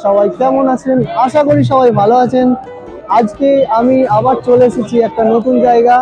সবাই কেমন আছেন? আশা করি সবাই ভালো আছেন। আজকে আমি আবার চলে এসেছি একটা নতুন জায়গা,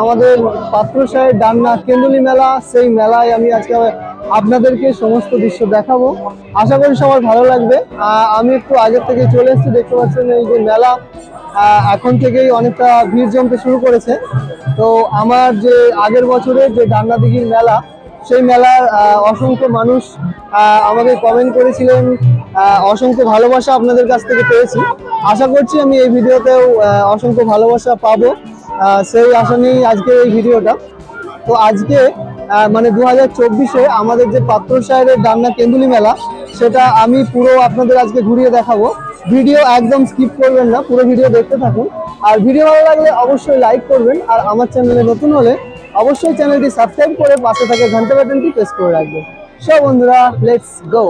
আমাদের পাত্রসাহের ডান্না কেন্দুলি মেলা। সেই মেলায় আমি আজকে আপনাদেরকে সমস্ত দৃশ্য দেখাবো। আশা করি সবার ভালো লাগবে। আমি একটু আগের থেকে চলে এসেছি, দেখতে পাচ্ছেন এই যে মেলা এখন থেকেই অনেকটা ভিড় জমতে শুরু করেছে। তো আমার যে আগের বছরের যে ডান্না দিঘির মেলা, সেই মেলার অসংখ্য মানুষ আমাকে কমেন্ট করেছিলেন, অসংখ্য ভালোবাসা আপনাদের কাছ থেকে পেয়েছি। আশা করছি আমি এই ভিডিওতেও অসংখ্য ভালোবাসা পাবো, সেই আশা নিয়েই আজকে এই ভিডিওটা। তো আজকে মানে 2024-এ আমাদের যে পাত্রসাহের ডান্না কেন্দুলি মেলা, সেটা আমি পুরো আপনাদের আজকে ঘুরিয়ে দেখাবো। ভিডিও একদম স্কিপ করবেন না, পুরো ভিডিও দেখতে থাকুন। আর ভিডিও ভালো লাগলে অবশ্যই লাইক করবেন, আর আমার চ্যানেলে নতুন হলে অবশ্যই চ্যানেলটি সাবস্ক্রাইব করে পাশে থাকা ঘন্টা বাটনটি প্রেস করে রাখবেন। সো বন্ধুরা, লেটস গো।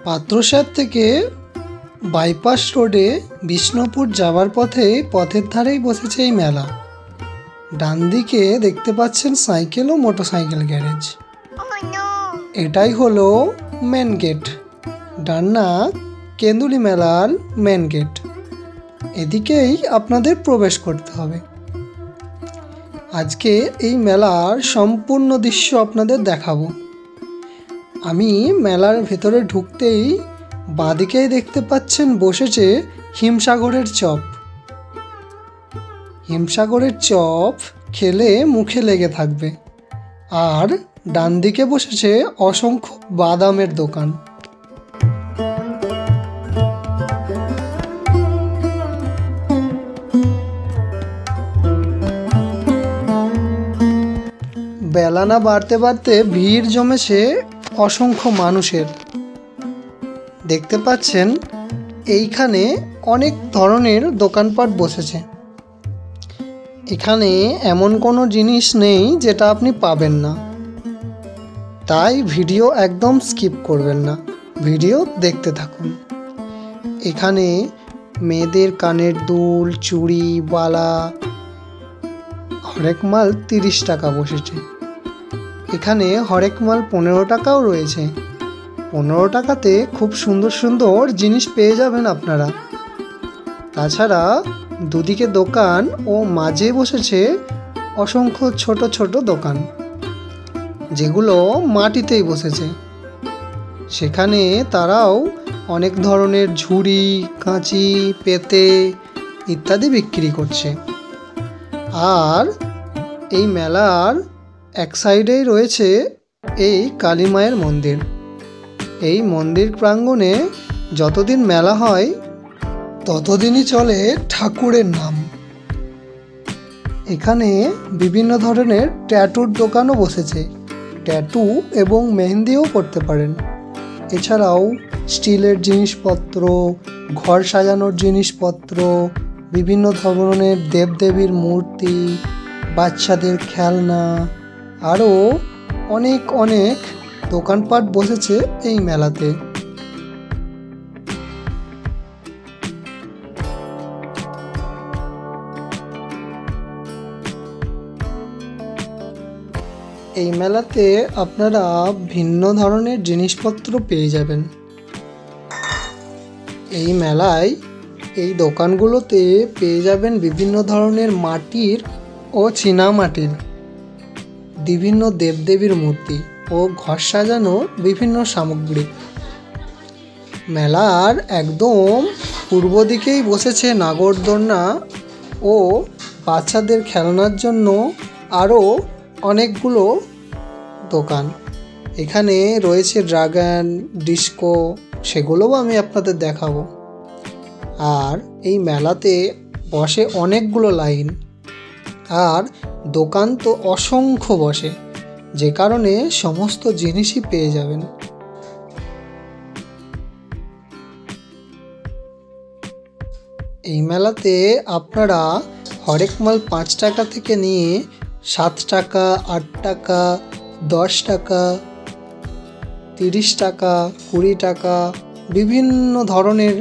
পাত্রসাহের থেকে বাইপাস রোডে বিষ্ণুপুর যাওয়ার পথের ধারেই বসেছে এই মেলা। ডান দিকে দেখতে পাচ্ছেন সাইকেল ও মোটরসাইকেল গ্যারেজ। এটাই হলো মেন গেট, ডান্না কেন্দুলি মেলার মেন গেট। এদিকেই আপনাদের প্রবেশ করতে হবে। আজকে এই মেলার সম্পূর্ণ দৃশ্য আপনাদের দেখাবো। আমি মেলার ভেতরে ঢুকতেই বাঁদিকেই দেখতে পাচ্ছেন বসেছে হিমসাগরের চপ। হিমসাগরের চপ খেলে মুখে লেগে থাকবে। আর ডান দিকে বসেছে অসংখ্য বাদামের দোকান। বেলা না বাড়তে বাড়তে ভিড় জমেছে অসংখ্য মানুষের। দেখতে পাচ্ছেন এইখানে অনেক ধরনের দোকানপাট বসেছে। এখানে এমন কোনো জিনিস নেই যেটা আপনি পাবেন না, তাই ভিডিও একদম স্কিপ করবেন না, ভিডিও দেখতে থাকুন। এখানে মেয়েদের কানের দুল, চুড়ি, বালা, হরেক মাল 30 টাকা বসেছে। এখানে হরেক মাল 15 টাকাও রয়েছে। 15 টাকাতে খুব সুন্দর সুন্দর জিনিস পেয়ে যাবেন আপনারা। তাছাড়া দুদিকে দোকান ও মাঝে বসেছে অসংখ্য ছোট ছোট দোকান, যেগুলো মাটিতেই বসেছে। সেখানে তারাও অনেক ধরনের ঝুড়ি, কাঁচি, পেতে ইত্যাদি বিক্রি করছে। আর এই মেলার এক সাইডেই রয়েছে এই কালী মায়ের মন্দির। এই মন্দির প্রাঙ্গণে যতদিন মেলা হয় ততদিনই চলে ঠাকুরের নাম। এখানে বিভিন্ন ধরনের ট্যাটুর দোকানও বসেছে। ট্যাটু এবং মেহেন্দিও করতে পারেন। এছাড়াও স্টিলের জিনিসপত্র, ঘর সাজানোর জিনিসপত্র, বিভিন্ন ধরনের দেবদেবীর মূর্তি, বাচ্চাদের খেলনা, আরও অনেক অনেক দোকানপাট বসেছে এই মেলাতে। এই মেলাতে আপনারা ভিন্ন ধরনের জিনিসপত্র পেয়ে যাবেন। এই মেলায় এই দোকানগুলোতে পেয়ে যাবেন বিভিন্ন ধরনের মাটির ও চীনামাটির বিভিন্ন দেবদেবীর মূর্তি ও ঘর সাজানোর বিভিন্ন সামগ্রী। মেলার একদম পূর্ব দিকেই বসেছে নাগরদোলনা ও বাচ্চাদের খেলনার জন্য আরও অনেকগুলো দোকান। এখানে রয়েছে ড্রাগন, ডিস্কো, সেগুলোও আমি আপনাদের দেখাবো। আর এই মেলাতে বসে অনেকগুলো লাইন, আর দোকান তো অসংখ্য বসে, যে কারণে সমস্ত জিনিসই পেয়ে যাবেন। এই মেলাতে আপনারা হরেক মাল 5 টাকা থেকে নিয়ে 7 টাকা, 8 টাকা, 10 টাকা, 30 টাকা, 20 টাকা বিভিন্ন ধরনের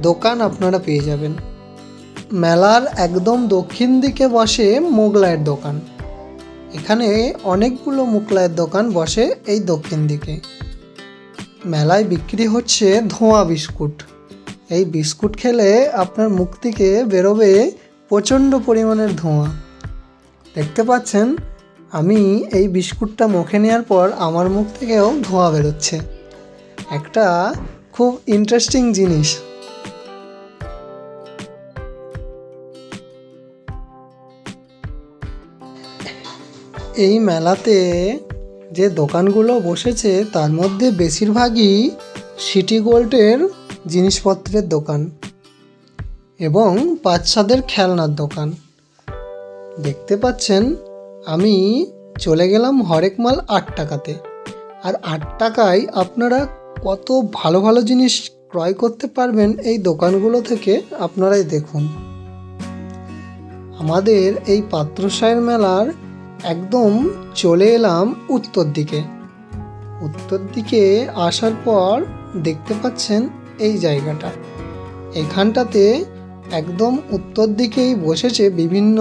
দোকান আপনারা পেয়ে যাবেন। মেলার একদম দক্ষিণ দিকে বসে মোগলাইয়ের দোকান। এখানে অনেকগুলো মোগলাইয়ের দোকান বসে এই দক্ষিণ দিকে। মেলায় বিক্রি হচ্ছে ধোঁয়া বিস্কুট। এই বিস্কুট খেলে আপনার মুখ থেকে বেরোবে প্রচণ্ড পরিমাণের ধোঁয়া। দেখতে পাচ্ছেন আমি এই বিস্কুটটা মুখে নেওয়ার পর আমার মুখ থেকেও ধোঁয়া বেরোচ্ছে। একটা খুব ইন্টারেস্টিং জিনিস। এই মেলাতে যে দোকানগুলো বসেছে তার মধ্যে বেশিরভাগই সিটি গোল্ডের জিনিসপত্রের দোকান এবং বাচ্চাদের খেলনার দোকান। দেখতে পাচ্ছেন আমি চলে গেলাম হরেক মাল 8 টাকাতে। আর 8 টাকায় আপনারা কত ভালো ভালো জিনিস ক্রয় করতে পারবেন এই দোকানগুলো থেকে আপনারাই দেখুন। আমাদের এই পাত্রসায়ের মেলার একদম চলে এলাম উত্তর দিকে। উত্তর দিকে আসার পর দেখতে পাচ্ছেন এই জায়গাটা। এখানটাতে একদম উত্তর দিকেই বসেছে বিভিন্ন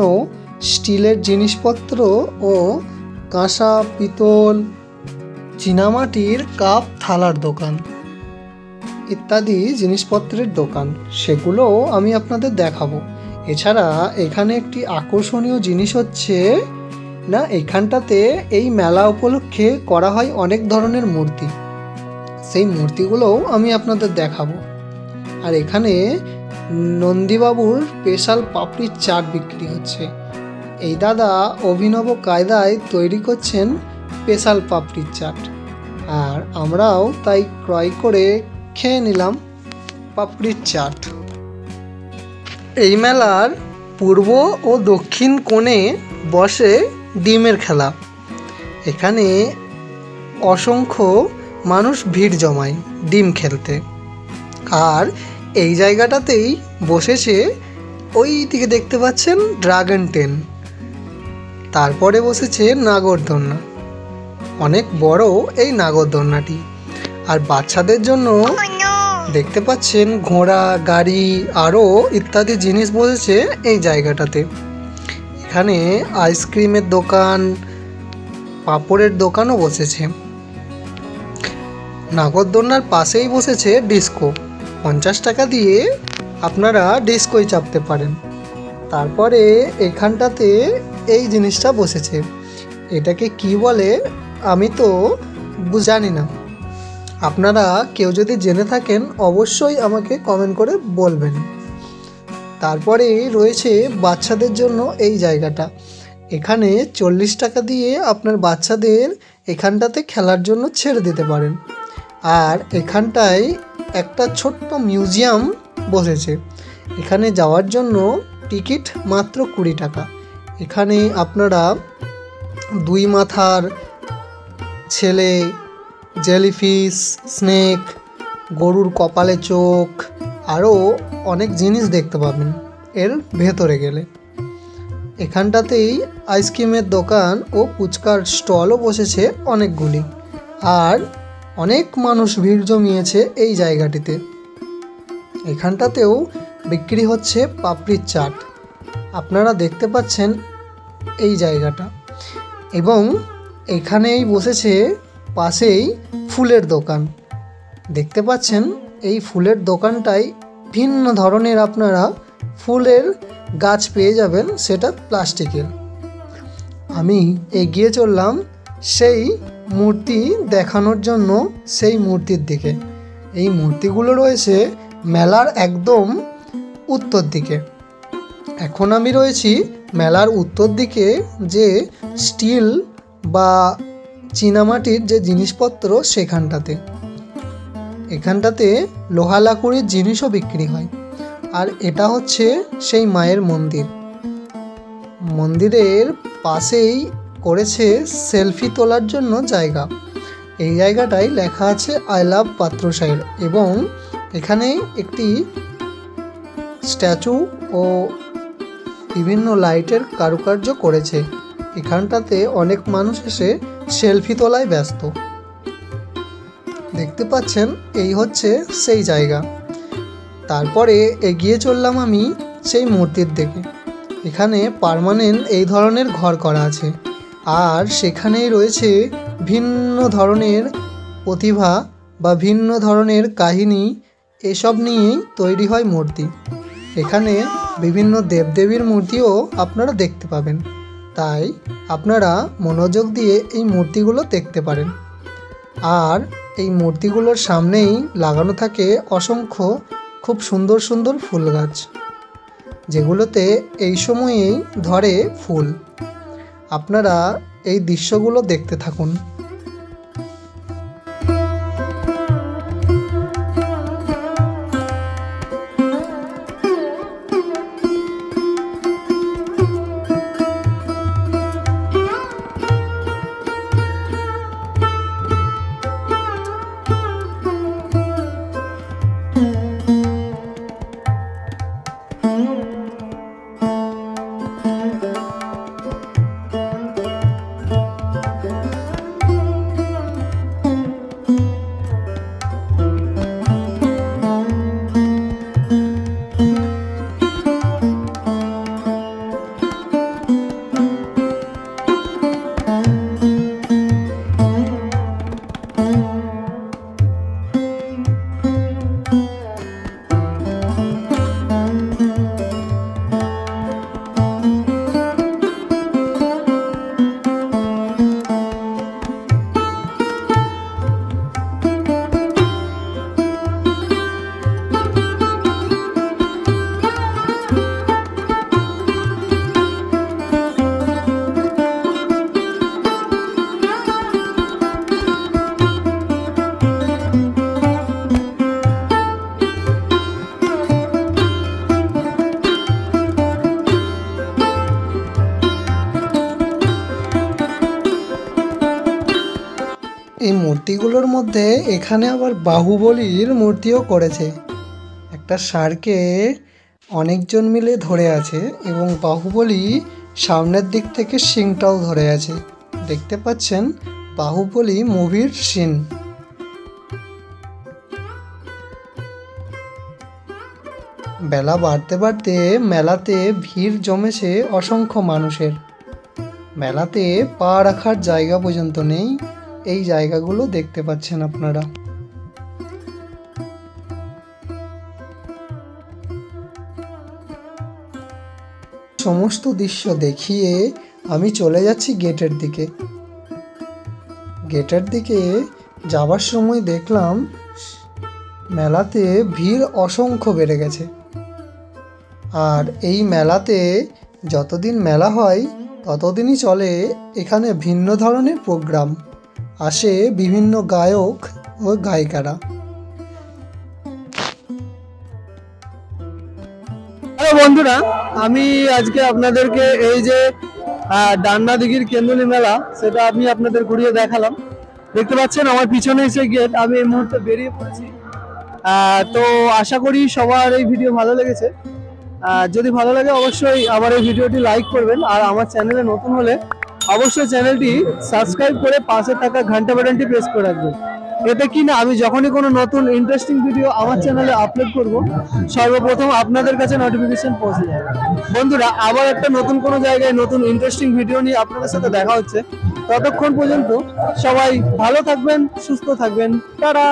স্টিলের জিনিসপত্র ও কাঁসা, পিতল, চীনামাটির কাপ, থালার দোকান ইত্যাদি জিনিসপত্রের দোকান। সেগুলোও আমি আপনাদের দেখাবো। এছাড়া এখানে একটি আকর্ষণীয় জিনিস হচ্ছে না, এখানটাতে এই মেলা উপলক্ষে করা হয় অনেক ধরনের মূর্তি। সেই মূর্তিগুলোও আমি আপনাদের দেখাবো। আর এখানে নন্দীবাবুর স্পেশাল পাপড়ির চাট বিক্রি হচ্ছে। এই দাদা অভিনব কায়দায় তৈরি করছেন স্পেশাল পাপড়ির চাট। আর আমরাও তাই ক্রয় করে খেয়ে নিলাম পাপড়ির চাট। এই মেলার পূর্ব ও দক্ষিণ কোণে বসে ডিমের খেলা। এখানে অসংখ্য মানুষ ভিড় জমায় ডিম খেলতে। আর এই জায়গাটাতেই বসেছে, ওই দিকে দেখতে পাচ্ছেন ড্রাগন ট্রেন। তারপরে বসেছে নাগরদোলনা, অনেক বড় এই নাগরদোলনাটি। আর বাচ্চাদের জন্য দেখতে পাচ্ছেন ঘোড়া, গাড়ি আরও ইত্যাদি জিনিস বসেছে এই জায়গাটাতে। এখানে আইসক্রিমের দোকান, পাঁপড়ের দোকানও বসেছে। নাগরদোলনার পাশেই বসেছে ডিস্কো। 50 টাকা দিয়ে আপনারা ডিস্কোয় চাপতে পারেন। তারপরে এখানটাতে এই জিনিসটা বসেছে, এটাকে কি বলে আমি তো জানি না। আপনারা কেউ যদি জেনে থাকেন অবশ্যই আমাকে কমেন্ট করে বলবেন। তারপরে রয়েছে বাচ্চাদের জন্য এই জায়গাটা। এখানে 40 টাকা দিয়ে আপনার বাচ্চাদের এখানটাতে খেলার জন্য ছেড়ে দিতে পারেন। আর এখানটায় একটা ছোট্ট মিউজিয়াম বসেছে। এখানে যাওয়ার জন্য টিকিট মাত্র 20 টাকা। এখানে আপনারা 2 মাথার ছেলে, জেলিফিশ, স্নেক, গরুর কপালে চোখ আরও অনেক জিনিস দেখতে পাবেন এর ভেতরে গেলে। এখানটাতেই আইসক্রিমের দোকান ও ফুচকার স্টলও বসেছে অনেকগুলি। আর অনেক মানুষ ভিড় জমিয়েছে এই জায়গাটিতে। এখানটাতেও বিক্রি হচ্ছে পাপড়ির চাট। আপনারা দেখতে পাচ্ছেন এই জায়গাটা। এবং এখানেই বসেছে পাশেই ফুলের দোকান। দেখতে পাচ্ছেন এই ফুলের দোকানটায় ভিন্ন ধরনের আপনারা ফুলের গাছ পেয়ে যাবেন, সেটা প্লাস্টিকের। আমি এগিয়ে চললাম সেই মূর্তি দেখানোর জন্য সেই মূর্তির দিকে। এই মূর্তিগুলো রয়েছে মেলার একদম উত্তর দিকে। এখন আমি রয়েছি মেলার উত্তর দিকে যে স্টিল বা চীনামাটির যে জিনিসপত্র সেখানটাতে। এখানটাতে লোহা লাকুড়ির জিনিসও বিক্রি হয়। আর এটা হচ্ছে সেই মায়ের মন্দির। মন্দিরের পাশেই করেছে সেলফি তোলার জন্য জায়গা। এই জায়গাটায় লেখা আছে আই লাভ পাত্রসায়ের। এবং এখানে একটি স্ট্যাচু ও বিভিন্ন লাইটের কারুকার্য করেছে। এখানটাতে অনেক মানুষ এসে সেলফি তোলায় ব্যস্ত। দেখতে পাচ্ছেন এই হচ্ছে সেই জায়গা। তারপরে এগিয়ে চললাম আমি সেই মূর্তির দিকে। এখানে পার্মানেন্ট এই ধরনের ঘর করা আছে, আর সেখানেই রয়েছে ভিন্ন ধরনের প্রতিভা বা ভিন্ন ধরনের কাহিনী, এসব নিয়েই তৈরি হয় মূর্তি। এখানে বিভিন্ন দেবদেবীর মূর্তিও আপনারা দেখতে পাবেন, তাই আপনারা মনোযোগ দিয়ে এই মূর্তিগুলো দেখতে পারেন। আর এই মূর্তিগুলোর সামনেই লাগানো থাকে অসংখ্য খুব সুন্দর সুন্দর ফুল গাছ, যেগুলোতে এই সময়েই ধরে ফুল। আপনারা এই দৃশ্যগুলো দেখতে থাকুন। এই মূর্তিগুলোর মধ্যে এখানে আবার বাহুবলীর মূর্তিও করেছে। একটা ষাঁড়কে অনেকজন মিলে ধরে আছে এবং বাহুবলী সামনের দিক থেকে শিংটাও ধরে আছে। দেখতে পাচ্ছেন বাহুবলী মুভির সিন। বেলা বাড়তে বাড়তে মেলাতে ভিড় জমেছে অসংখ্য মানুষের। মেলাতে পা রাখার জায়গা পর্যন্ত নেই। এই জায়গাগুলো দেখতে পাচ্ছেন আপনারা। সমস্ত দৃশ্য দেখিয়ে আমি চলে যাচ্ছি গেটের দিকে। গেটের দিকে যাবার সময় দেখলাম মেলাতে ভিড় অসংখ্য বেড়ে গেছে। আর এই মেলাতে যতদিন মেলা হয় ততদিনই চলে এখানে ভিন্ন ধরনের প্রোগ্রাম। আসে বিভিন্ন গায়ক ও গায়িকারা। হ্যালো বন্ধুরা, আমি আজকে আপনাদেরকে এই যে ডান্না দিঘির কেন্দুলি মেলা, সেটা আমি আপনাদের ঘুরিয়ে দেখালাম। দেখতে পাচ্ছেন আমার পিছনে এসে গেট, আমি এই মুহূর্তে বেরিয়ে পড়েছি। তো আশা করি সবার এই ভিডিও ভালো লেগেছে। যদি ভালো লাগে অবশ্যই আমার এই ভিডিওটি লাইক করবেন, আর আমার চ্যানেলে নতুন হলে অবশ্যই চ্যানেলটি সাবস্ক্রাইব করে পাশে থাকা ঘন্টা বাটনটি প্রেস করে রাখবেন। এতে কি না আমি যখনই কোনো নতুন ইন্টারেস্টিং ভিডিও আমার চ্যানেলে আপলোড করব, সর্বপ্রথম আপনাদের কাছে নোটিফিকেশন পৌঁছে যাবে। বন্ধুরা, আবার একটা নতুন কোনো জায়গায় নতুন ইন্টারেস্টিং ভিডিও নিয়ে আপনাদের সাথে দেখা হচ্ছে। ততক্ষণ পর্যন্ত সবাই ভালো থাকবেন, সুস্থ থাকবেন। টাটা।